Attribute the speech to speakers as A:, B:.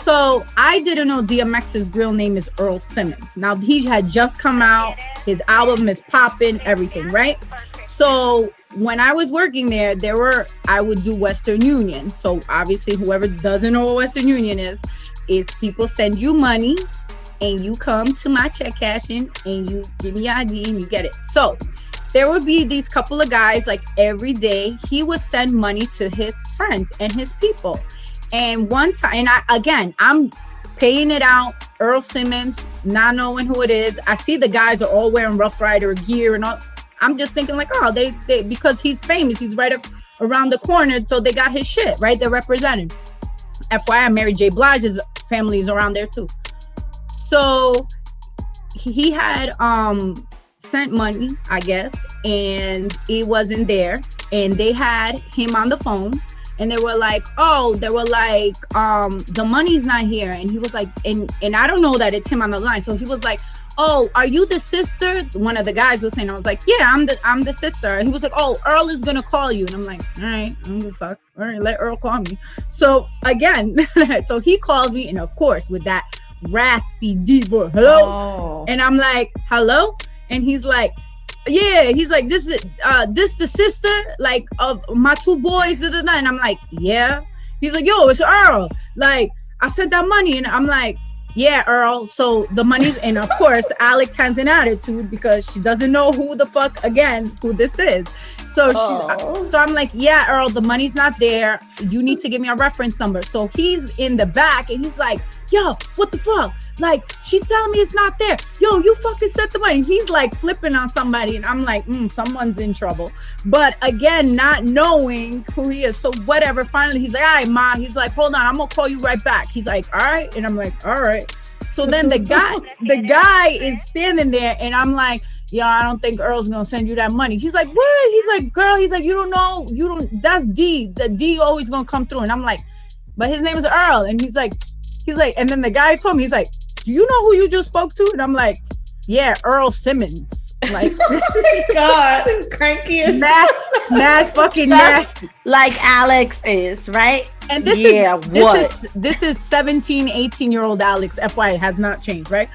A: So I didn't know DMX's real name is Earl Simmons. Now he had just come out. His album is popping, everything, right? So when I was working there, I would do Western Union. So obviously, whoever doesn't know what Western Union is people send you money and you come to my check cashing and you give me your ID and you get it. So there would be these couple of guys, like every day, he would send money to his friends and his people. And one time, and I'm paying it out, Earl Simmons, not knowing who it is. I see the guys are all wearing Rough Rider gear and all. I'm just thinking like, oh, they because he's famous, he's right up around the corner, so they got his shit, right? They're represented. FYI, Mary J. Blige's family is around there too. So he had sent money, I guess, and it wasn't there. And they had him on the phone. And they were like, the money's not here. And he was like, and I don't know that it's him on the line. So he was like, oh, are you the sister? One of the guys was saying, I was like, yeah, I'm the sister. And he was like, oh, Earl is gonna call you. And I'm like, all right, I don't give a fuck. All right, let Earl call me. So again, so he calls me, and of course with that raspy deep voice, hello. Oh. And I'm like, hello? And he's like, yeah, he's like, this the sister, like, of my two boys, da, da, da. And I'm like, yeah. He's like, yo, it's Earl. Like, I sent that money. And I'm like, yeah, Earl. So the money's, and of course, Alex has an attitude because she doesn't know who this is. So so I'm like, yeah, Earl, the money's not there. You need to give me a reference number. So he's in the back and he's like, yo, what the fuck? Like, she's telling me it's not there. Yo, you fucking sent the money. He's like flipping on somebody. And I'm like, someone's in trouble. But again, not knowing who he is. So whatever. Finally, he's like, all right, Ma. He's like, hold on, I'm going to call you right back. He's like, all right. And I'm like, all right. So then the guy is standing there and I'm like, yo, I don't think Earl's going to send you that money. He's like, what? He's like, girl, he's like, you don't know. That's D. The D always going to come through. And I'm like, but his name is Earl. And he's like, and then the guy told me, he's like, do you know who you just spoke to? And I'm like, yeah, Earl Simmons. Like,
B: oh my God, crankiest.
A: Mad fucking nasty.
C: Like Alex is, right?
A: And this is 17, 18-year-old Alex, FYI, has not changed, right?